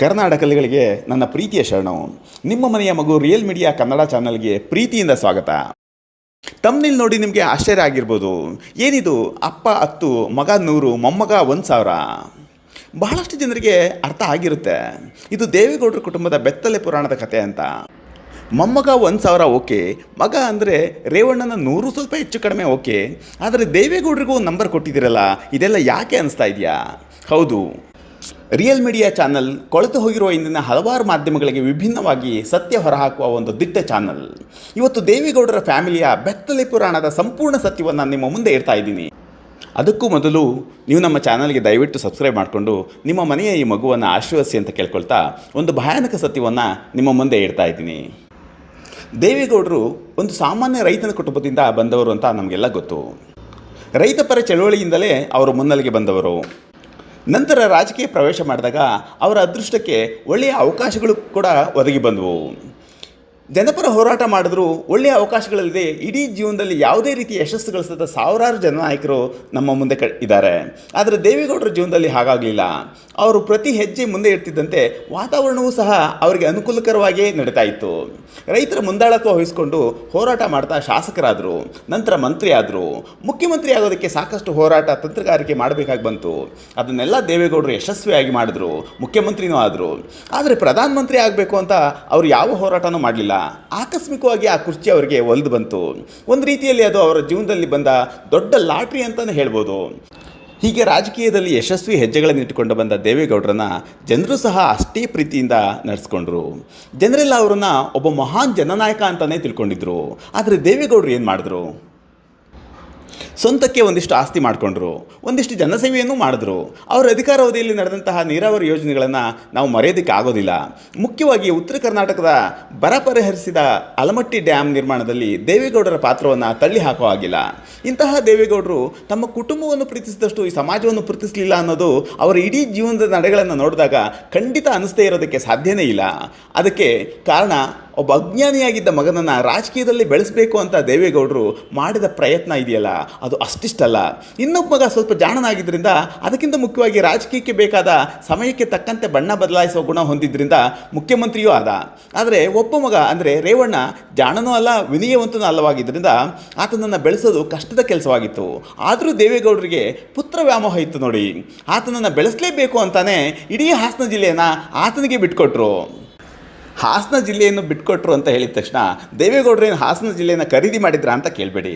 ಕರ್ನಾಟಕಗಳಿಗೆ ನನ್ನ ಪ್ರೀತಿಯ ಶರಣು. ನಿಮ್ಮ ಮನೆಯ ಮಗು ರಿಯಲ್ ಮೀಡಿಯಾ ಕನ್ನಡ ಚಾನಲ್ಗೆ ಪ್ರೀತಿಯಿಂದ ಸ್ವಾಗತ. ತಮ್ಮನೇಲಿ ನೋಡಿ ನಿಮಗೆ ಆಶ್ಚರ್ಯ ಆಗಿರ್ಬೋದು, ಏನಿದು ಅಪ್ಪ 10, ಮಗ 100, ಮೊಮ್ಮಗ 1000. ಬಹಳಷ್ಟು ಜನರಿಗೆ ಅರ್ಥ ಆಗಿರುತ್ತೆ, ಇದು ದೇವೇಗೌಡರ ಕುಟುಂಬದ ಬೆತ್ತಲೆ ಪುರಾಣದ ಕಥೆ ಅಂತ. ಮೊಮ್ಮಗ 1000 ಓಕೆ, ಮಗ ಅಂದರೆ ರೇವಣ್ಣನ 100 ಸ್ವಲ್ಪ ಹೆಚ್ಚು ಕಡಿಮೆ ಓಕೆ, ಆದರೆ ದೇವೇಗೌಡರಿಗೂ ನಂಬರ್ ಕೊಟ್ಟಿದ್ದೀರಲ್ಲ, ಇದೆಲ್ಲ ಯಾಕೆ ಅನಿಸ್ತಾ ಇದೆಯಾ? ಹೌದು, ರಿಯಲ್ ಮೀಡಿಯಾ ಚಾನಲ್ ಕೊಳೆತು ಹೋಗಿರುವ ಇಂದಿನ ಹಲವಾರು ಮಾಧ್ಯಮಗಳಿಗೆ ವಿಭಿನ್ನವಾಗಿ ಸತ್ಯ ಹೊರಹಾಕುವ ಒಂದು ದಿಟ್ಟ ಚಾನಲ್. ಇವತ್ತು ದೇವೇಗೌಡರ ಫ್ಯಾಮಿಲಿಯ ಬೆತ್ತಲೆ ಪುರಾಣದ ಸಂಪೂರ್ಣ ಸತ್ಯವನ್ನು ನಿಮ್ಮ ಮುಂದೆ ಇಡ್ತಾ ಇದ್ದೀನಿ. ಅದಕ್ಕೂ ಮೊದಲು ನೀವು ನಮ್ಮ ಚಾನಲ್ಗೆ ದಯವಿಟ್ಟು ಸಬ್ಸ್ಕ್ರೈಬ್ ಮಾಡಿಕೊಂಡು ನಿಮ್ಮ ಮನೆಯ ಈ ಮಗುವನ್ನು ಆಶೀರ್ವದಿಸಿ ಅಂತ ಕೇಳ್ಕೊಳ್ತಾ ಒಂದು ಭಯಾನಕ ಸತ್ಯವನ್ನು ನಿಮ್ಮ ಮುಂದೆ ಇಡ್ತಾ ಇದ್ದೀನಿ. ದೇವೇಗೌಡರು ಒಂದು ಸಾಮಾನ್ಯ ರೈತನ ಕುಟುಂಬದಿಂದ ಬಂದವರು ಅಂತ ನಮಗೆಲ್ಲ ಗೊತ್ತು. ರೈತ ಪರ ಚಳವಳಿಯಿಂದಲೇ ಅವರು ಮುನ್ನೆಲೆಗೆ ಬಂದವರು. ನಂತರ ರಾಜಕೀಯ ಪ್ರವೇಶ ಮಾಡಿದಾಗ ಅವರ ಅದೃಷ್ಟಕ್ಕೆ ಒಳ್ಳೆಯ ಅವಕಾಶಗಳು ಕೂಡ ಒದಗಿ ಬಂದವು. ಜನಪರ ಹೋರಾಟ ಮಾಡಿದ್ರು ಒಳ್ಳೆಯ ಅವಕಾಶಗಳಿಲ್ಲದೆ ಇಡೀ ಜೀವನದಲ್ಲಿ ಯಾವುದೇ ರೀತಿಯ ಯಶಸ್ಸು ಗಳಿಸದ ಸಾವಿರಾರು ಜನನಾಯಕರು ನಮ್ಮ ಮುಂದೆ ಇದ್ದಾರೆ. ಆದರೆ ದೇವೇಗೌಡರ ಜೀವನದಲ್ಲಿ ಹಾಗಾಗಲಿಲ್ಲ. ಅವರು ಪ್ರತಿ ಹೆಜ್ಜೆ ಮುಂದೆ ಇಡ್ತಿದ್ದಂತೆ ವಾತಾವರಣವೂ ಸಹ ಅವರಿಗೆ ಅನುಕೂಲಕರವಾಗಿಯೇ ನಡೀತಾ ಇತ್ತು. ರೈತರ ಮುಂದಾಳತ್ವ ವಹಿಸಿಕೊಂಡು ಹೋರಾಟ ಮಾಡ್ತಾ ಶಾಸಕರಾದರು, ನಂತರ ಮಂತ್ರಿ ಆದರು. ಮುಖ್ಯಮಂತ್ರಿ ಆಗೋದಕ್ಕೆ ಸಾಕಷ್ಟು ಹೋರಾಟ ತಂತ್ರಗಾರಿಕೆ ಮಾಡಬೇಕಾಗಿ ಬಂತು. ಅದನ್ನೆಲ್ಲ ದೇವೇಗೌಡರು ಯಶಸ್ವಿಯಾಗಿ ಮಾಡಿದ್ರು, ಮುಖ್ಯಮಂತ್ರಿನೂ ಆದರು. ಆದರೆ ಪ್ರಧಾನಮಂತ್ರಿ ಆಗಬೇಕು ಅಂತ ಅವರು ಯಾವ ಹೋರಾಟನೂ ಮಾಡಲಿಲ್ಲ. ಆಕಸ್ಮಿಕವಾಗಿ ಆ ಕುರ್ಚಿ ಅವರಿಗೆ ಒಲಿದು ಬಂತು. ಒಂದು ರೀತಿಯಲ್ಲಿ ಅದು ಅವರ ಜೀವನದಲ್ಲಿ ಬಂದ ದೊಡ್ಡ ಲಾಟ್ರಿ ಅಂತಲೇ ಹೇಳ್ಬೋದು. ಹೀಗೆ ರಾಜಕೀಯದಲ್ಲಿ ಯಶಸ್ವಿ ಹೆಜ್ಜೆಗಳನ್ನು ಇಟ್ಟುಕೊಂಡು ಬಂದ ದೇವೇಗೌಡರನ್ನ ಜನರು ಸಹ ಅಷ್ಟೇ ಪ್ರೀತಿಯಿಂದ ನಡೆಸ್ಕೊಂಡ್ರು. ಜನರೆಲ್ಲ ಅವರನ್ನು ಒಬ್ಬ ಮಹಾನ್ ಜನನಾಯಕ ಅಂತಲೇ ತಿಳ್ಕೊಂಡಿದ್ರು. ಆದರೆ ದೇವೇಗೌಡರು ಏನು ಮಾಡಿದ್ರು? ಸ್ವಂತಕ್ಕೆ ಒಂದಿಷ್ಟು ಆಸ್ತಿ ಮಾಡಿಕೊಂಡ್ರು, ಒಂದಿಷ್ಟು ಜನಸೇವೆಯನ್ನು ಮಾಡಿದ್ರು. ಅವರ ಅಧಿಕಾರಾವಧಿಯಲ್ಲಿ ನಡೆದಂತಹ ನೀರಾವರಿ ಯೋಜನೆಗಳನ್ನು ನಾವು ಮರೆಯೋದಕ್ಕೆ ಆಗೋದಿಲ್ಲ. ಮುಖ್ಯವಾಗಿ ಉತ್ತರ ಕರ್ನಾಟಕದ ಬರ ಪರಿಹರಿಸಿದ ಆಲಮಟ್ಟಿ ಡ್ಯಾಮ್ ನಿರ್ಮಾಣದಲ್ಲಿ ದೇವೇಗೌಡರ ಪಾತ್ರವನ್ನು ತಳ್ಳಿ ಹಾಕೋ ಆಗಿಲ್ಲ. ಇಂತಹ ದೇವೇಗೌಡರು ತಮ್ಮ ಕುಟುಂಬವನ್ನು ಪ್ರೀತಿಸಿದಷ್ಟು ಈ ಸಮಾಜವನ್ನು ಪ್ರೀತಿಸಲಿಲ್ಲ ಅನ್ನೋದು ಅವರ ಇಡೀ ಜೀವನದ ನಡೆಗಳನ್ನು ನೋಡಿದಾಗ ಖಂಡಿತ ಅನಿಸ್ತೇ ಇರೋದಕ್ಕೆ ಸಾಧ್ಯನೇ ಇಲ್ಲ. ಅದಕ್ಕೆ ಕಾರಣ ಒಬ್ಬ ಅಜ್ಞಾನಿಯಾಗಿದ್ದ ಮಗನನ್ನು ರಾಜಕೀಯದಲ್ಲಿ ಬೆಳೆಸಬೇಕು ಅಂತ ದೇವೇಗೌಡರು ಮಾಡಿದ ಪ್ರಯತ್ನ ಇದೆಯಲ್ಲ, ಅದು ಅಷ್ಟಿಷ್ಟಲ್ಲ. ಇನ್ನೊಬ್ಬ ಮಗ ಸ್ವಲ್ಪ ಜಾಣನಾಗಿದ್ದರಿಂದ, ಅದಕ್ಕಿಂತ ಮುಖ್ಯವಾಗಿ ರಾಜಕೀಯಕ್ಕೆ ಬೇಕಾದ ಸಮಯಕ್ಕೆ ತಕ್ಕಂತೆ ಬಣ್ಣ ಬದಲಾಯಿಸುವ ಗುಣ ಹೊಂದಿದ್ದರಿಂದ ಮುಖ್ಯಮಂತ್ರಿಯೂ ಆದ. ಆದರೆ ಒಬ್ಬ ಮಗ ಅಂದರೆ ರೇವಣ್ಣ ಜಾಣನೂ ಅಲ್ಲ, ವಿನಯವಂತನೂ ಅಲ್ಲವಾಗಿದ್ದರಿಂದ ಆತನನ್ನು ಬೆಳೆಸೋದು ಕಷ್ಟದ ಕೆಲಸವಾಗಿತ್ತು. ಆದರೂ ದೇವೇಗೌಡರಿಗೆ ಪುತ್ರ ವ್ಯಾಮೋಹ ಇತ್ತು ನೋಡಿ. ಆತನನ್ನು ಬೆಳೆಸಲೇಬೇಕು ಅಂತಾನೆ ಇಡೀ ಹಾಸನ ಜಿಲ್ಲೆಯನ್ನು ಆತನಿಗೆ ಬಿಟ್ಕೊಟ್ರು. ಹಾಸನ ಜಿಲ್ಲೆಯನ್ನು ಬಿಟ್ಕೊಟ್ರು ಅಂತ ಹೇಳಿದ ತಕ್ಷಣ ದೇವೇಗೌಡರೇನು ಹಾಸನ ಜಿಲ್ಲೆಯನ್ನು ಖರೀದಿ ಮಾಡಿದ್ರ ಅಂತ ಕೇಳಬೇಡಿ.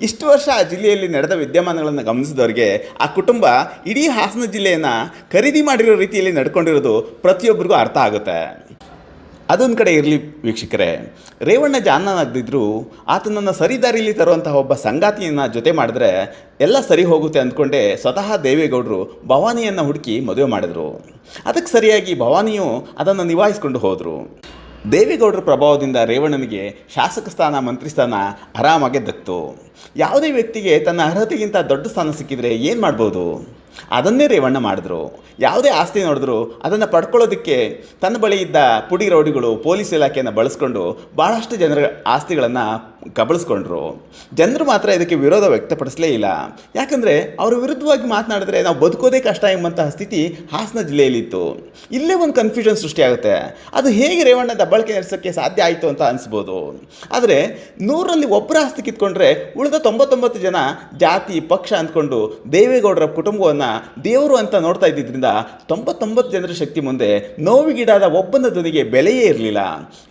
ಇಷ್ಟು ವರ್ಷ ಆ ಜಿಲ್ಲೆಯಲ್ಲಿ ನಡೆದ ವಿದ್ಯಮಾನಗಳನ್ನು ಗಮನಿಸಿದವರಿಗೆ ಆ ಕುಟುಂಬ ಇಡೀ ಹಾಸನ ಜಿಲ್ಲೆಯನ್ನು ಖರೀದಿ ಮಾಡಿರೋ ರೀತಿಯಲ್ಲಿ ನಡ್ಕೊಂಡಿರೋದು ಪ್ರತಿಯೊಬ್ಬರಿಗೂ ಅರ್ಥ ಆಗುತ್ತೆ. ಅದೊಂದು ಕಡೆ ಇರಲಿ ವೀಕ್ಷಕರೇ, ರೇವಣ್ಣ ಜಾಣನಾಗದಿದ್ದರೂ ಆತನನ್ನು ಸರಿದಾರಿಯಲ್ಲಿ ತರುವಂತಹ ಒಬ್ಬ ಸಂಗಾತಿಯನ್ನು ಜೊತೆ ಮಾಡಿದ್ರೆ ಎಲ್ಲ ಸರಿ ಹೋಗುತ್ತೆ ಅಂದ್ಕೊಂಡೆ ಸ್ವತಃ ದೇವೇಗೌಡರು ಭವಾನಿಯನ್ನು ಹುಡುಕಿ ಮದುವೆ ಮಾಡಿದರು. ಅದಕ್ಕೆ ಸರಿಯಾಗಿ ಭವಾನಿಯು ಅದನ್ನು ನಿಭಾಯಿಸ್ಕೊಂಡು ಹೋದರು. ದೇವೇಗೌಡರ ಪ್ರಭಾವದಿಂದ ರೇವಣ್ಣನಿಗೆ ಶಾಸಕ ಸ್ಥಾನ, ಮಂತ್ರಿ ಸ್ಥಾನ ಆರಾಮಾಗೆ ದಕ್ತು. ಯಾವುದೇ ವ್ಯಕ್ತಿಗೆ ತನ್ನ ಅರ್ಹತೆಗಿಂತ ದೊಡ್ಡ ಸ್ಥಾನ ಸಿಕ್ಕಿದರೆ ಏನು ಮಾಡ್ಬೋದು? ಅದನ್ನೇ ರೇವಣ್ಣ ಮಾಡಿದ್ರು. ಯಾವುದೇ ಆಸ್ತಿ ನೋಡಿದ್ರು ಅದನ್ನು ಪಡ್ಕೊಳ್ಳೋದಕ್ಕೆ ತನ್ನ ಬಳಿ ಇದ್ದ ಪುಡಿ ರೌಡಿಗಳು, ಪೊಲೀಸ್ ಇಲಾಖೆಯನ್ನು ಬಳಸ್ಕೊಂಡು ಭಾಳಷ್ಟು ಜನರ ಆಸ್ತಿಗಳನ್ನು ಕಬಳಿಸ್ಕೊಂಡ್ರು. ಜನರು ಮಾತ್ರ ಇದಕ್ಕೆ ವಿರೋಧ ವ್ಯಕ್ತಪಡಿಸಲೇ ಇಲ್ಲ. ಯಾಕಂದರೆ ಅವರ ವಿರುದ್ಧವಾಗಿ ಮಾತನಾಡಿದ್ರೆ ನಾವು ಬದುಕೋದೇ ಕಷ್ಟ ಎಂಬಂತಹ ಸ್ಥಿತಿ ಹಾಸನ ಜಿಲ್ಲೆಯಲ್ಲಿತ್ತು. ಇಲ್ಲೇ ಒಂದು ಕನ್ಫ್ಯೂಷನ್ ಸೃಷ್ಟಿಯಾಗುತ್ತೆ. ಅದು ಹೇಗೆ ರೇವಣ್ಣ ದಬ್ಬಾಳಿಕೆ ನಡೆಸೋಕ್ಕೆ ಸಾಧ್ಯ ಆಯಿತು ಅಂತ ಅನಿಸ್ಬೋದು. ಆದರೆ 100ರಲ್ಲಿ ಒಬ್ಬರ ಆಸ್ತಿ ಕಿತ್ಕೊಂಡ್ರೆ ಉಳಿದ 99 ಜನ ಜಾತಿ, ಪಕ್ಷ ಅಂದ್ಕೊಂಡು ದೇವೇಗೌಡರ ಕುಟುಂಬವನ್ನು ದೇವರು ಅಂತ ನೋಡ್ತಾ ಇದ್ದಿದ್ದರಿಂದ 99 ಜನರ ಶಕ್ತಿ ಮುಂದೆ ನೋವಿಗೀಡಾದ ಒಬ್ಬನ ಧ್ವನಿಗೆ ಬೆಲೆಯೇ ಇರಲಿಲ್ಲ.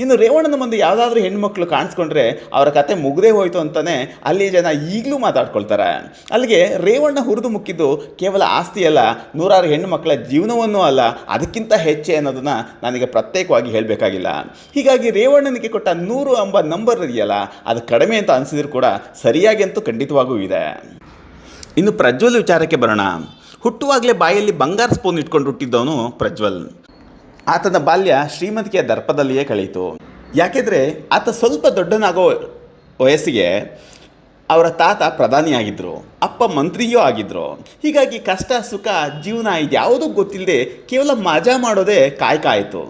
ಇನ್ನು ರೇವಣ್ಣನ ಮುಂದೆ ಯಾವುದಾದ್ರೂ ಹೆಣ್ಮಕ್ಳು ಕಾಣಿಸ್ಕೊಂಡ್ರೆ ಅವರ ಕತೆ ಮುಗ್ದೇ ಹೋಯಿತು ಅಂತಲೇ ಅಲ್ಲಿ ಜನ ಈಗಲೂ ಮಾತಾಡ್ಕೊಳ್ತಾರೆ. ಅಲ್ಲಿಗೆ ರೇವಣ್ಣ ಹುರಿದು ಮುಕ್ಕಿದ್ದು ಕೇವಲ ಆಸ್ತಿಯಲ್ಲ, ನೂರಾರು ಹೆಣ್ಣು ಮಕ್ಕಳ ಜೀವನವನ್ನೂ ಅಲ್ಲ, ಅದಕ್ಕಿಂತ ಹೆಚ್ಚೆ ಅನ್ನೋದನ್ನು ನನಗೆ ಪ್ರತ್ಯೇಕವಾಗಿ ಹೇಳಬೇಕಾಗಿಲ್ಲ. ಹೀಗಾಗಿ ರೇವಣ್ಣನಿಗೆ ಕೊಟ್ಟ 100 ಎಂಬ ನಂಬರ್ ಇದೆಯಲ್ಲ, ಅದು ಕಡಿಮೆ ಅಂತ ಅನಿಸಿದ್ರು ಕೂಡ ಸರಿಯಾಗಿ ಅಂತೂ ಖಂಡಿತವಾಗೂ ಇದೆ. ಇನ್ನು ಪ್ರಜ್ವಲ್ ವಿಚಾರಕ್ಕೆ ಬರೋಣ. ಹುಟ್ಟುವಾಗಲೇ ಬಾಯಲ್ಲಿ ಬಂಗಾರ ಸ್ಪೂನ್ ಇಟ್ಕೊಂಡು ಹುಟ್ಟಿದ್ದವನು ಪ್ರಜ್ವಲ್. ಆತನ ಬಾಲ್ಯ ಶ್ರೀಮಂತಿಕೆಯ ದರ್ಪದಲ್ಲಿಯೇ ಕಳೆಯಿತು. ಯಾಕೆಂದರೆ ಆತ ಸ್ವಲ್ಪ ದೊಡ್ಡನಾಗೋ ವಯಸ್ಸಿಗೆ ಅವರ ತಾತ ಪ್ರಧಾನಿಯಾಗಿದ್ದರು, ಅಪ್ಪ ಮಂತ್ರಿಯೂ ಆಗಿದ್ದರು. ಹೀಗಾಗಿ ಕಷ್ಟ, ಸುಖ, ಜೀವನ ಇದ್ಯಾವುದೂ ಗೊತ್ತಿಲ್ಲದೆ ಕೇವಲ ಮಜಾ ಮಾಡೋದೇ ಕಾಯಕ ಆಯಿತು.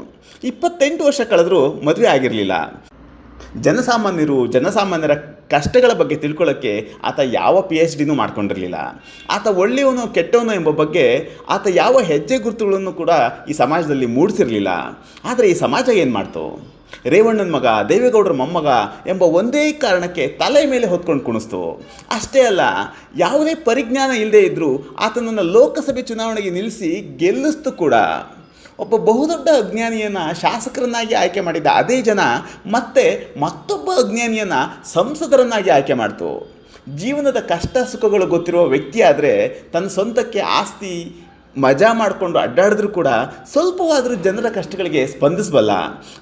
28 ವರ್ಷ ಕಳೆದರೂ ಮದುವೆ ಆಗಿರಲಿಲ್ಲ. ಜನಸಾಮಾನ್ಯರ ಕಷ್ಟಗಳ ಬಗ್ಗೆ ತಿಳ್ಕೊಳ್ಳೋಕ್ಕೆ ಆತ ಯಾವ PhDನೂ ಮಾಡ್ಕೊಂಡಿರಲಿಲ್ಲ. ಆತ ಒಳ್ಳೆಯವನು ಕೆಟ್ಟವನು ಎಂಬ ಬಗ್ಗೆ ಆತ ಯಾವ ಹೆಜ್ಜೆ ಗುರುತುಗಳನ್ನು ಕೂಡ ಈ ಸಮಾಜದಲ್ಲಿ ಮೂಡಿಸಿರಲಿಲ್ಲ. ಆದರೆ ಈ ಸಮಾಜ ಏನು ಮಾಡ್ತು? ರೇವಣ್ಣನ ಮಗ, ದೇವೇಗೌಡರ ಮೊಮ್ಮಗ ಎಂಬ ಒಂದೇ ಕಾರಣಕ್ಕೆ ತಲೆ ಮೇಲೆ ಹೊತ್ಕೊಂಡು ಕುಣಿಸ್ತು. ಅಷ್ಟೇ ಅಲ್ಲ, ಯಾವುದೇ ಪರಿಜ್ಞಾನ ಇಲ್ಲದೆ ಇದ್ದರೂ ಆತನನ್ನು ಲೋಕಸಭೆ ಚುನಾವಣೆಗೆ ನಿಲ್ಲಿಸಿ ಗೆಲ್ಲಿಸ್ತು ಕೂಡ. ಒಬ್ಬ ಬಹುದೊಡ್ಡ ಅಜ್ಞಾನಿಯನ್ನು ಶಾಸಕರನ್ನಾಗಿ ಆಯ್ಕೆ ಮಾಡಿದ ಅದೇ ಜನ ಮತ್ತೆ ಮತ್ತೊಬ್ಬ ಅಜ್ಞಾನಿಯನ್ನು ಸಂಸದರನ್ನಾಗಿ ಆಯ್ಕೆ ಮಾಡ್ತು. ಜೀವನದ ಕಷ್ಟ ಸುಖಗಳು ಗೊತ್ತಿರುವ ವ್ಯಕ್ತಿ ಆದರೆ ತನ್ನ ಸ್ವಂತಕ್ಕೆ ಆಸ್ತಿ ಮಜಾ ಮಾಡಿಕೊಂಡು ಅಡ್ಡಾಡಿದ್ರೂ ಕೂಡ ಸ್ವಲ್ಪವಾದರೂ ಜನರ ಕಷ್ಟಗಳಿಗೆ ಸ್ಪಂದಿಸಬಲ್ಲ.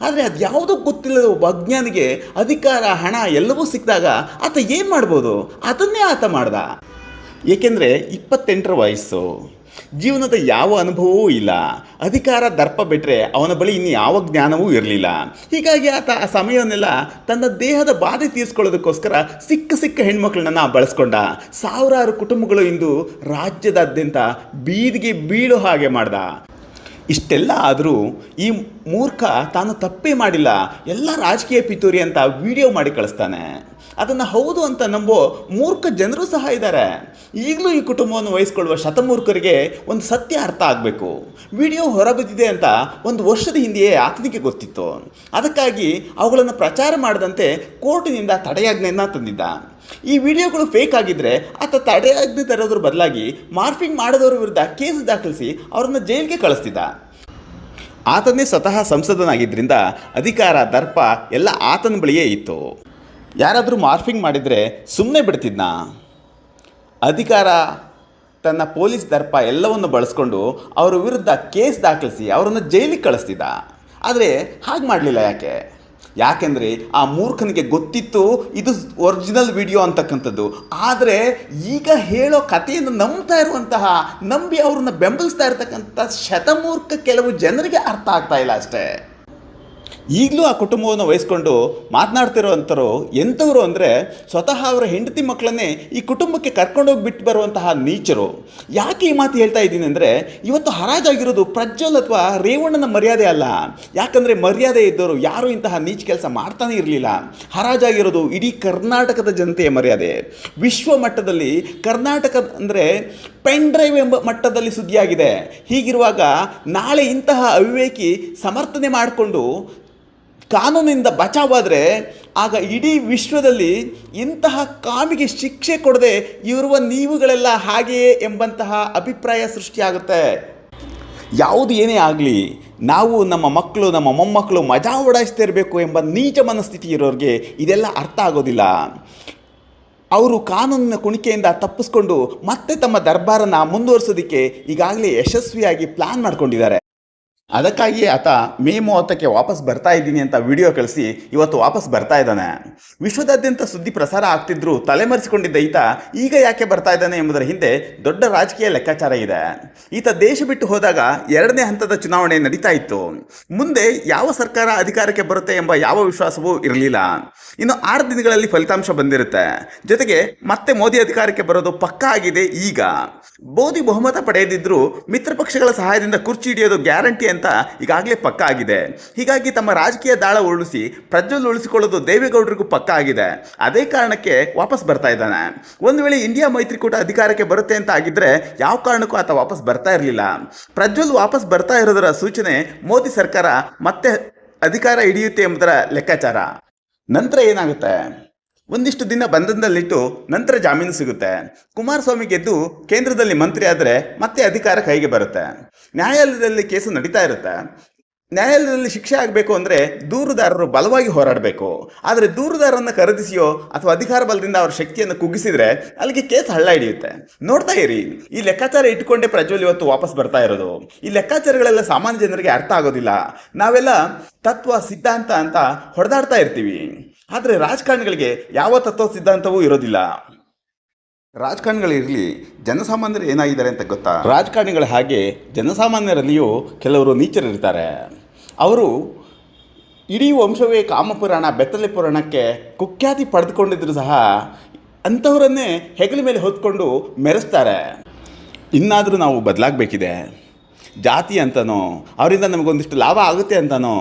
ಆದರೆ ಅದು ಯಾವುದೂ ಗೊತ್ತಿಲ್ಲದ ಒಬ್ಬ ಅಜ್ಞಾನಿಗೆ ಅಧಿಕಾರ, ಹಣ ಎಲ್ಲವೂ ಸಿಕ್ಕಿದಾಗ ಆತ ಏನು ಮಾಡ್ಬೋದು? ಅದನ್ನೇ ಆತ ಮಾಡ್ದ. ಏಕೆಂದರೆ 28ರ ವಯಸ್ಸು, ಜೀವನದ ಯಾವ ಅನುಭವವೂ ಇಲ್ಲ, ಅಧಿಕಾರ ದರ್ಪ ಬಿಟ್ಟರೆ ಅವನ ಬಳಿ ಇನ್ನು ಯಾವ ಜ್ಞಾನವೂ ಇರಲಿಲ್ಲ. ಹೀಗಾಗಿ ಆತ ಆ ಸಮಯವನ್ನೆಲ್ಲ ತನ್ನ ದೇಹದ ಬಾಧೆ ತೀರಿಸ್ಕೊಳ್ಳೋದಕ್ಕೋಸ್ಕರ ಸಿಕ್ಕ ಹೆಣ್ಮಕ್ಳನ್ನ ಬಳಸ್ಕೊಂಡ. ಸಾವಿರಾರು ಕುಟುಂಬಗಳು ಇಂದು ರಾಜ್ಯದಾದ್ಯಂತ ಬೀದಿಗೆ ಬೀಳೋ ಹಾಗೆ ಮಾಡ್ದ. ಇಷ್ಟೆಲ್ಲ ಆದರೂ ಈ ಮೂರ್ಖ ತಾನು ತಪ್ಪೇ ಮಾಡಿಲ್ಲ, ಎಲ್ಲ ರಾಜಕೀಯ ಪಿತೂರಿ ಅಂತ ವಿಡಿಯೋ ಮಾಡಿ ಕಳಿಸ್ತಾನೆ. ಅದನ್ನು ಹೌದು ಅಂತ ನಂಬೋ ಮೂರ್ಖ ಜನರು ಸಹ ಇದ್ದಾರೆ. ಈಗಲೂ ಈ ಕುಟುಂಬವನ್ನು ವಹಿಸ್ಕೊಳ್ಳುವ ಶತಮೂರ್ಖರಿಗೆ ಒಂದು ಸತ್ಯ ಅರ್ಥ ಆಗಬೇಕು. ವಿಡಿಯೋ ಹೊರಬಿದ್ದಿದೆ ಅಂತ 1 ವರ್ಷದ ಹಿಂದೆಯೇ ಆತನಿಗೆ ಗೊತ್ತಿತ್ತು. ಅದಕ್ಕಾಗಿ ಅವುಗಳನ್ನು ಪ್ರಚಾರ ಮಾಡದಂತೆ ಕೋರ್ಟಿನಿಂದ ತಡೆಯಾಜ್ಞೆಯನ್ನು ತಂದಿದ್ದ. ಈ ವಿಡಿಯೋಗಳು ಫೇಕ್ ಆಗಿದ್ದರೆ ಆತ ತಡೆಯಾಜ್ಞೆ ತರೋದ್ರ ಬದಲಾಗಿ ಮಾರ್ಫಿಂಗ್ ಮಾಡಿದವರ ವಿರುದ್ಧ ಕೇಸ್ ದಾಖಲಿಸಿ ಅವರನ್ನು ಜೈಲಿಗೆ ಕಳಿಸ್ತಿದ್ದ. ಆತನೇ ಸ್ವತಃ ಸಂಸದನಾಗಿದ್ದರಿಂದ ಅಧಿಕಾರ, ದರ್ಪ ಎಲ್ಲ ಆತನ ಬಳಿಯೇ ಇತ್ತು. ಯಾರಾದರೂ ಮಾರ್ಫಿಂಗ್ ಮಾಡಿದರೆ ಸುಮ್ಮನೆ ಬಿಡ್ತಿದ್ನ? ಅಧಿಕಾರ, ತನ್ನ ಪೊಲೀಸ್ ದರ್ಪ ಎಲ್ಲವನ್ನು ಬಳಸ್ಕೊಂಡು ಅವರ ವಿರುದ್ಧ ಕೇಸ್ ದಾಖಲಿಸಿ ಅವರನ್ನು ಜೈಲಿಗೆ ಕಳಿಸ್ತಿದ್ದ. ಆದರೆ ಹಾಗೆ ಮಾಡಲಿಲ್ಲ. ಯಾಕೆಂದರೆ ಆ ಮೂರ್ಖನಿಗೆ ಗೊತ್ತಿತ್ತು ಇದು ಒರಿಜಿನಲ್ ವಿಡಿಯೋ ಅಂತಕ್ಕಂಥದ್ದು. ಆದರೆ ಈಗ ಹೇಳೋ ಕಥೆಯನ್ನು ನಂಬಿ ಅವ್ರನ್ನ ಬೆಂಬಲಿಸ್ತಾ ಇರ್ತಕ್ಕಂಥ ಶತಮೂರ್ಖ ಕೆಲವು ಜನರಿಗೆ ಅರ್ಥ ಆಗ್ತಾ ಇಲ್ಲ ಅಷ್ಟೇ. ಈಗಲೂ ಆ ಕುಟುಂಬವನ್ನು ವಹಿಸ್ಕೊಂಡು ಮಾತನಾಡ್ತಿರೋವಂಥವ್ರು ಎಂಥವರು ಅಂದರೆ ಸ್ವತಃ ಅವರ ಹೆಂಡತಿ ಮಕ್ಕಳನ್ನೇ ಈ ಕುಟುಂಬಕ್ಕೆ ಕರ್ಕೊಂಡೋಗಿ ಬಿಟ್ಟು ಬರುವಂತಹ ನೀಚರು. ಯಾಕೆ ಈ ಮಾತು ಹೇಳ್ತಾ ಇದ್ದೀನಿ ಅಂದರೆ, ಇವತ್ತು ಹರಾಜಾಗಿರೋದು ಪ್ರಜ್ವಲ್ ಅಥವಾ ರೇವಣ್ಣನ ಮರ್ಯಾದೆ ಅಲ್ಲ. ಯಾಕಂದರೆ ಮರ್ಯಾದೆ ಇದ್ದವರು ಯಾರೂ ಇಂತಹ ನೀಚ ಕೆಲಸ ಮಾಡ್ತಾನೆ ಇರಲಿಲ್ಲ. ಹರಾಜಾಗಿರೋದು ಇಡೀ ಕರ್ನಾಟಕದ ಜನತೆಯ ಮರ್ಯಾದೆ. ವಿಶ್ವ ಮಟ್ಟದಲ್ಲಿ ಕರ್ನಾಟಕ ಅಂದರೆ ಪೆನ್ ಡ್ರೈವ್ ಎಂಬ ಮಟ್ಟದಲ್ಲಿ ಸುದ್ದಿಯಾಗಿದೆ. ಹೀಗಿರುವಾಗ ನಾಳೆ ಇಂತಹ ಅವಿವೇಕಿ ಸಮರ್ಥನೆ ಮಾಡಿಕೊಂಡು ಕಾನೂನಿನಿಂದ ಬಚಾವಾದರೆ ಆಗ ಇಡೀ ವಿಶ್ವದಲ್ಲಿ ಇಂತಹ ಕಾಮಿಗೆ ಶಿಕ್ಷೆ ಕೊಡದೆ ಇರುವ ನೀವುಗಳೆಲ್ಲ ಹಾಗೆಯೇ ಎಂಬಂತಹ ಅಭಿಪ್ರಾಯ ಸೃಷ್ಟಿಯಾಗುತ್ತೆ. ಯಾವುದು ಏನೇ ಆಗಲಿ, ನಾವು ನಮ್ಮ ಮಕ್ಕಳು, ನಮ್ಮ ಮೊಮ್ಮಕ್ಕಳು ಮಜಾ ಓಡಾಯಿಸ್ತಾ ಇರಬೇಕು ಎಂಬ ನೀಚ ಮನಸ್ಥಿತಿ ಇರೋರಿಗೆ ಇದೆಲ್ಲ ಅರ್ಥ ಆಗೋದಿಲ್ಲ. ಅವರು ಕಾನೂನಿನ ಕುಣಿಕೆಯಿಂದ ತಪ್ಪಿಸ್ಕೊಂಡು ಮತ್ತೆ ತಮ್ಮ ದರ್ಬಾರನ್ನು ಮುಂದುವರಿಸೋದಕ್ಕೆ ಈಗಾಗಲೇ ಯಶಸ್ವಿಯಾಗಿ ಪ್ಲಾನ್ ಮಾಡ್ಕೊಂಡಿದ್ದಾರೆ. ಅದಕ್ಕಾಗಿಯೇ ಆತ ಮೇ 30ಕ್ಕೆ ವಾಪಸ್ ಬರ್ತಾ ಇದ್ದೀನಿ ಅಂತ ವಿಡಿಯೋ ಕಳಿಸಿ ಇವತ್ತು ವಾಪಸ್ ಬರ್ತಾ ಇದ್ದಾನೆ. ವಿಶ್ವದಾದ್ಯಂತ ಸುದ್ದಿ ಪ್ರಸಾರ ಆಗ್ತಿದ್ರೂ ತಲೆಮರೆಸಿಕೊಂಡಿದ್ದ ಈತ ಈಗ ಯಾಕೆ ಬರ್ತಾ ಇದ್ದಾನೆ ಎಂಬುದರ ಹಿಂದೆ ದೊಡ್ಡ ರಾಜಕೀಯ ಲೆಕ್ಕಾಚಾರ ಇದೆ. ಈತ ದೇಶ ಬಿಟ್ಟು ಹೋದಾಗ 2ನೇ ಹಂತದ ಚುನಾವಣೆ ನಡೀತಾ ಇತ್ತು. ಮುಂದೆ ಯಾವ ಸರ್ಕಾರ ಅಧಿಕಾರಕ್ಕೆ ಬರುತ್ತೆ ಎಂಬ ಯಾವ ವಿಶ್ವಾಸವೂ ಇರಲಿಲ್ಲ. ಇನ್ನು 6 ದಿನಗಳಲ್ಲಿ ಫಲಿತಾಂಶ ಬಂದಿರುತ್ತೆ. ಜೊತೆಗೆ ಮತ್ತೆ ಮೋದಿ ಅಧಿಕಾರಕ್ಕೆ ಬರೋದು ಪಕ್ಕಾ ಆಗಿದೆ. ಈಗ ಮೋದಿ ಬಹುಮತ ಪಡೆಯದಿದ್ದರೂ ಮಿತ್ರ ಪಕ್ಷಗಳ ಸಹಾಯದಿಂದ ಕುರ್ಚಿ ಹಿಡಿಯೋದು ಗ್ಯಾರಂಟಿ ಅಂತ ಈಗಾಗಲೇ ಪಕ್ಕಾ ಆಗಿದೆ. ಹೀಗಾಗಿ ತಮ್ಮ ರಾಜಕೀಯ ದಾಳ ಉಳಿಸಿ ಪ್ರಜ್ವಲ್ ಉಳಿಸಿಕೊಳ್ಳೋದು ದೇವೇಗೌಡರಿಗೂ ಪಕ್ಕಾ ಆಗಿದೆ. ಅದೇ ಕಾರಣಕ್ಕೆ ವಾಪಸ್ ಬರ್ತಾ ಇದ್ದಾನೆ. ಒಂದು ವೇಳೆ ಇಂಡಿಯಾ ಮೈತ್ರಿಕೂಟ ಅಧಿಕಾರಕ್ಕೆ ಬರುತ್ತೆ ಅಂತ ಆಗಿದ್ರೆ ಯಾವ ಕಾರಣಕ್ಕೂ ಆತ ವಾಪಸ್ ಬರ್ತಾ ಇರಲಿಲ್ಲ. ಪ್ರಜ್ವಲ್ ವಾಪಸ್ ಬರ್ತಾ ಇರೋದರ ಸೂಚನೆ ಮೋದಿ ಸರ್ಕಾರ ಮತ್ತೆ ಅಧಿಕಾರ ಹಿಡಿಯುತ್ತೆ ಎಂಬುದರ ಲೆಕ್ಕಾಚಾರ. ನಂತರ ಏನಾಗುತ್ತೆ? ಒಂದಿಷ್ಟು ದಿನ ಬಂಧನದಲ್ಲಿಟ್ಟು ನಂತರ ಜಾಮೀನು ಸಿಗುತ್ತೆ. ಕುಮಾರಸ್ವಾಮಿ ಗೆದ್ದು ಕೇಂದ್ರದಲ್ಲಿ ಮಂತ್ರಿ ಆದರೆ ಮತ್ತೆ ಅಧಿಕಾರ ಕೈಗೆ ಬರುತ್ತೆ. ನ್ಯಾಯಾಲಯದಲ್ಲಿ ಕೇಸು ನಡೀತಾ ಇರುತ್ತೆ. ನ್ಯಾಯಾಲಯದಲ್ಲಿ ಶಿಕ್ಷೆ ಆಗಬೇಕು ಅಂದರೆ ದೂರುದಾರರು ಬಲವಾಗಿ ಹೋರಾಡಬೇಕು. ಆದರೆ ದೂರುದಾರರನ್ನು ಖರೀದಿಸಿಯೋ ಅಥವಾ ಅಧಿಕಾರ ಬಲದಿಂದ ಅವರ ಶಕ್ತಿಯನ್ನು ಕುಗ್ಗಿಸಿದರೆ ಅಲ್ಲಿಗೆ ಕೇಸ್ ಹಳ್ಳ ಹಿಡಿಯುತ್ತೆ. ನೋಡ್ತಾ ಇರಿ, ಈ ಲೆಕ್ಕಾಚಾರ ಇಟ್ಟುಕೊಂಡೇ ಪ್ರಜ್ವಲ್ ಇವತ್ತು ವಾಪಸ್ ಬರ್ತಾ ಇರೋದು. ಈ ಲೆಕ್ಕಾಚಾರಗಳೆಲ್ಲ ಸಾಮಾನ್ಯ ಜನರಿಗೆ ಅರ್ಥ ಆಗೋದಿಲ್ಲ. ನಾವೆಲ್ಲ ತತ್ವ ಸಿದ್ಧಾಂತ ಅಂತ ಹೊಡೆದಾಡ್ತಾ ಇರ್ತೀವಿ. ಆದರೆ ರಾಜಕಾರಣಿಗಳಿಗೆ ಯಾವ ತತ್ವ ಸಿದ್ಧಾಂತವೂ ಇರೋದಿಲ್ಲ. ರಾಜಕಾರಣಿಗಳಿರಲಿ, ಜನಸಾಮಾನ್ಯರು ಏನಾಗಿದ್ದಾರೆ ಅಂತ ಗೊತ್ತಾ? ರಾಜಕಾರಣಿಗಳ ಹಾಗೆ ಜನಸಾಮಾನ್ಯರಲ್ಲಿಯೂ ಕೆಲವರು ನೀಚರಿರ್ತಾರೆ. ಅವರು ಇಡೀ ವಂಶವೇ ಕಾಮಪುರಾಣ, ಬೆತ್ತಲೆ ಪುರಾಣಕ್ಕೆ ಕುಖ್ಯಾತಿ ಪಡೆದುಕೊಂಡಿದ್ರು ಸಹ ಅಂಥವರನ್ನೇ ಹೆಗಲ ಮೇಲೆ ಹೊತ್ಕೊಂಡು ಮೆರೆಸ್ತಾರೆ. ಇನ್ನಾದರೂ ನಾವು ಬದಲಾಗಬೇಕಿದೆ. ಜಾತಿ ಅಂತನೋ ಅವರಿಂದ ನಮಗೊಂದಿಷ್ಟು ಲಾಭ ಆಗುತ್ತೆ ಅಂತನೋ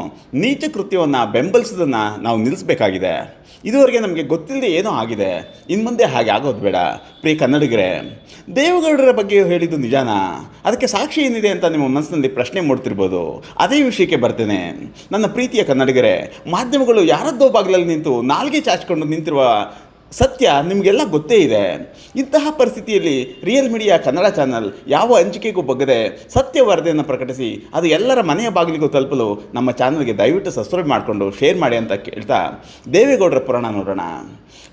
ನೀಚ ಕೃತ್ಯವನ್ನು ಬೆಂಬಲಿಸೋದನ್ನು ನಾವು ನಿಲ್ಲಿಸಬೇಕಾಗಿದೆ. ಇದುವರೆಗೆ ನಮಗೆ ಗೊತ್ತಿಲ್ಲದೆ ಏನೋ ಆಗಿದೆ, ಇನ್ನು ಮುಂದೆ ಹಾಗೆ ಆಗೋದು ಬೇಡ. ಪ್ರಿಯ ಕನ್ನಡಿಗರೇ, ದೇವೇಗೌಡರ ಬಗ್ಗೆ ಹೇಳಿದ್ದು ನಿಜಾನಾ? ಅದಕ್ಕೆ ಸಾಕ್ಷಿ ಏನಿದೆ ಅಂತ ನಿಮ್ಮ ಮನಸ್ಸಿನಲ್ಲಿ ಪ್ರಶ್ನೆ ಮೂಡ್ತಿರ್ಬೋದು. ಅದೇ ವಿಷಯಕ್ಕೆ ಬರ್ತೇನೆ. ನನ್ನ ಪ್ರೀತಿಯ ಕನ್ನಡಿಗರೇ, ಮಾಧ್ಯಮಗಳು ಯಾರದ್ದೋ ಬಾಗಿಲಲ್ಲಿ ನಿಂತು ನಾಲ್ಗೆ ಚಾಚಿಕೊಂಡು ನಿಂತಿರುವ ಸತ್ಯ ನಿಮಗೆಲ್ಲ ಗೊತ್ತೇ ಇದೆ. ಇಂತಹ ಪರಿಸ್ಥಿತಿಯಲ್ಲಿ ರಿಯಲ್ ಮೀಡಿಯಾ ಕನ್ನಡ ಚಾನಲ್ ಯಾವ ಅಂಜಿಕೆಗೂ ಬಗ್ಗದೆ ಸತ್ಯ ವರದಿಯನ್ನು ಪ್ರಕಟಿಸಿ ಅದು ಎಲ್ಲರ ಮನೆಯ ಬಾಗಿಲಿಗೂ ತಲುಪಲು ನಮ್ಮ ಚಾನಲ್ಗೆ ದಯವಿಟ್ಟು ಸಬ್ಸ್ಕ್ರೈಬ್ ಮಾಡಿಕೊಂಡು ಶೇರ್ ಮಾಡಿ ಅಂತ ಕೇಳ್ತಾ ದೇವೇಗೌಡರ ಪುರಾಣ ನೋಡೋಣ.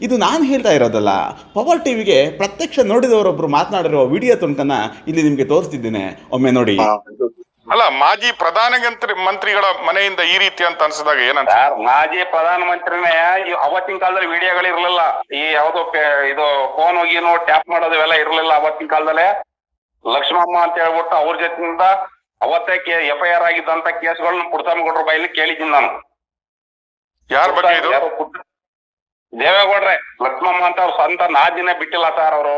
ಇದು ನಾನು ಹೇಳ್ತಾ ಇರೋದಲ್ಲ, ಪವರ್ ಟಿವಿಗೆ ಪ್ರತ್ಯಕ್ಷ ನೋಡಿದವರೊಬ್ಬರು ಮಾತನಾಡಿರುವ ವಿಡಿಯೋ ತುಣುಕನ್ನು ಇಲ್ಲಿ ನಿಮಗೆ ತೋರಿಸ್ತಿದ್ದೇನೆ, ಒಮ್ಮೆ ನೋಡಿ. ಅಲ್ಲ, ಮಾಜಿ ಮಂತ್ರಿಗಳ ಮನೆಯಿಂದ ಈ ರೀತಿ ಅಂತ ಅನ್ಸಿದಾಗ ಏನಂತ? ಮಾಜಿ ಪ್ರಧಾನ ಮಂತ್ರಿನೇ ಅವತ್ತಿನ ಕಾಲದಲ್ಲಿ ವಿಡಿಯೋಗಳು ಇರ್ಲಿಲ್ಲ. ಈ ಯಾವ್ದೋ ಇದು ಫೋನ್ ಹೋಗಿನೋ ಟ್ಯಾಪ್ ಮಾಡೋದು ಇವೆಲ್ಲ ಇರ್ಲಿಲ್ಲ ಅವತ್ತಿನ ಕಾಲದಲ್ಲೇ. ಲಕ್ಷ್ಮಮ್ಮ ಅಂತ ಹೇಳ್ಬಿಟ್ಟು ಅವ್ರ ಜೊತೆಯಿಂದ ಅವತ್ತೇ FIR ಆಗಿದ್ದಂತ ಕೇಸ್ಗಳನ್ನ ಪುಟ್ಟಸ್ವಾಮಿಗೌಡ್ರ ಬಾಯಲ್ಲಿ ಕೇಳಿದ್ದೀನಿ ನಾನು. ಯಾರ ಬಗ್ಗೆ ಇದು? ದೇವೇಗೌಡ್ರೆ. ಲಕ್ಷ್ಮಮ್ಮ ಅಂತ ಅವ್ರ ಸ್ವಂತ ನಾದಿನೇ ಬಿಟ್ಟಿಲ್ಲ ಸರ್, ಅವರು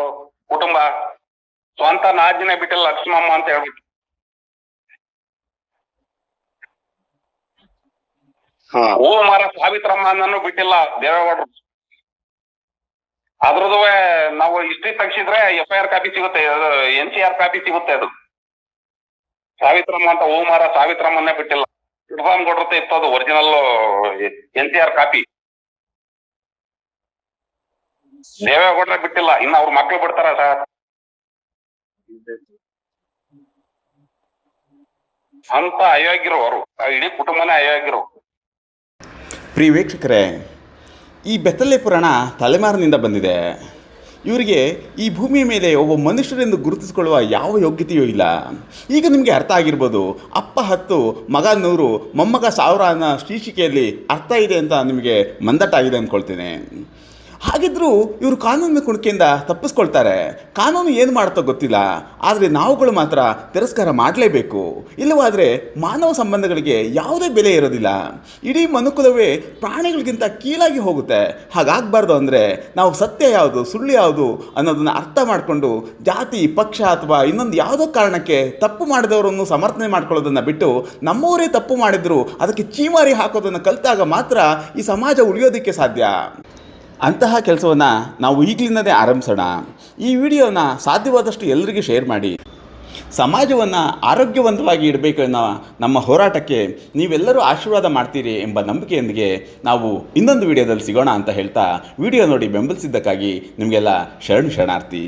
ಕುಟುಂಬ ಸ್ವಂತ ನಾದಿನೇ ಬಿಟ್ಟಿಲ್ಲ ಲಕ್ಷ್ಮಮ್ಮ ಅಂತ ಹೇಳ್ಬಿಟ್ಟು. ಹೂ ಮರ ಸಾವಿತ್ರಮ್ಮನನ್ನು ಬಿಟ್ಟಿಲ್ಲ ದೇವೇಗೌಡರು. ಅದ್ರದ್ದು ನಾವು ಹಿಸ್ಟ್ರಿ ತೆಗ್ಸಿದ್ರೆ FIR ಕಾಪಿ ಸಿಗುತ್ತೆ, NCR ಕಾಪಿ ಸಿಗುತ್ತೆ. ಅದು ಸಾವಿತ್ರಮ್ಮ ಅಂತ ಹೂ ಮರ ಸಾವಿತ್ರಮ್ಮನ್ನೇ ಬಿಟ್ಟಿಲ್ಲ. ಪುಟ್ಟಸ್ವಾಮಿಗೌಡ್ರ ಇತ್ತು ಅದು ಒರಿಜಿನಲ್ NCR ಕಾಪಿ. ದೇವೇಗೌಡ್ರೆ ಬಿಟ್ಟಿಲ್ಲ, ಇನ್ನು ಅವ್ರ ಮಕ್ಳು ಬಿಡ್ತಾರ ಸರ್? ಅಂತ ಅಯೋಗ್ಯರು ಅವರು, ಇಡೀ ಕುಟುಂಬನೇ ಅಯೋಗ್ಯರು. ಪ್ರಿಯ ವೀಕ್ಷಕರೇ, ಈ ಬೆತ್ತಲೆ ಪುರಾಣ ತಲೆಮಾರಿನಿಂದ ಬಂದಿದೆ. ಇವರಿಗೆ ಈ ಭೂಮಿಯ ಮೇಲೆ ಒಬ್ಬ ಮನುಷ್ಯರೆಂದು ಗುರುತಿಸಿಕೊಳ್ಳುವ ಯಾವ ಯೋಗ್ಯತೆಯೂ ಇಲ್ಲ. ಈಗ ನಿಮಗೆ ಅರ್ಥ ಆಗಿರ್ಬೋದು, ಅಪ್ಪ 10 ಮಗ 100 ಮೊಮ್ಮಗ 1000 ಅನ್ನೋ ಶೀರ್ಷಿಕೆಯಲ್ಲಿ ಅರ್ಥ ಇದೆ ಅಂತ ನಿಮಗೆ ಮಂದಟ್ಟಾಗಿದೆ ಅಂದ್ಕೊಳ್ತೇನೆ. ಹಾಗಿದ್ದರೂ ಇವರು ಕಾನೂನಿನ ಕುಣಿಕೆಯಿಂದ ತಪ್ಪಿಸ್ಕೊಳ್ತಾರೆ. ಕಾನೂನು ಏನು ಮಾಡುತ್ತೋ ಗೊತ್ತಿಲ್ಲ, ಆದರೆ ನಾವುಗಳು ಮಾತ್ರ ತಿರಸ್ಕಾರ ಮಾಡಲೇಬೇಕು. ಇಲ್ಲವಾದರೆ ಮಾನವ ಸಂಬಂಧಗಳಿಗೆ ಯಾವುದೇ ಬೆಲೆ ಇರೋದಿಲ್ಲ. ಇಡೀ ಮನುಕುಲವೇ ಪ್ರಾಣಿಗಳಿಗಿಂತ ಕೀಳಾಗಿ ಹೋಗುತ್ತೆ. ಹಾಗಾಗಬಾರ್ದು ಅಂದರೆ ನಾವು ಸತ್ಯ ಯಾವುದು ಸುಳ್ಳು ಯಾವುದು ಅನ್ನೋದನ್ನು ಅರ್ಥ ಮಾಡಿಕೊಂಡು ಜಾತಿ ಪಕ್ಷ ಅಥವಾ ಇನ್ನೊಂದು ಯಾವುದೋ ಕಾರಣಕ್ಕೆ ತಪ್ಪು ಮಾಡಿದವರನ್ನು ಸಮರ್ಥನೆ ಮಾಡ್ಕೊಳ್ಳೋದನ್ನು ಬಿಟ್ಟು ನಮ್ಮವರೇ ತಪ್ಪು ಮಾಡಿದ್ರು ಅದಕ್ಕೆ ಚೀಮಾರಿ ಹಾಕೋದನ್ನು ಕಲಿತಾಗ ಮಾತ್ರ ಈ ಸಮಾಜ ಉಳಿಯೋದಕ್ಕೆ ಸಾಧ್ಯ. ಅಂತಹ ಕೆಲಸವನ್ನು ನಾವು ಈಗಲಿಂದಲೇ ಆರಂಭಿಸೋಣ. ಈ ವಿಡಿಯೋನ ಸಾಧ್ಯವಾದಷ್ಟು ಎಲ್ಲರಿಗೂ ಶೇರ್ ಮಾಡಿ. ಸಮಾಜವನ್ನು ಆರೋಗ್ಯವಂತವಾಗಿ ಇಡಬೇಕು ಅನ್ನೋ ನಮ್ಮ ಹೋರಾಟಕ್ಕೆ ನೀವೆಲ್ಲರೂ ಆಶೀರ್ವಾದ ಮಾಡ್ತೀರಿ ಎಂಬ ನಂಬಿಕೆಯೊಂದಿಗೆ ನಾವು ಇನ್ನೊಂದು ವಿಡಿಯೋದಲ್ಲಿ ಸಿಗೋಣ ಅಂತ ಹೇಳ್ತಾ ವಿಡಿಯೋ ನೋಡಿ ಬೆಂಬಲಿಸಿದ್ದಕ್ಕಾಗಿ ನಿಮಗೆಲ್ಲ ಶರಣಾರ್ಥಿ.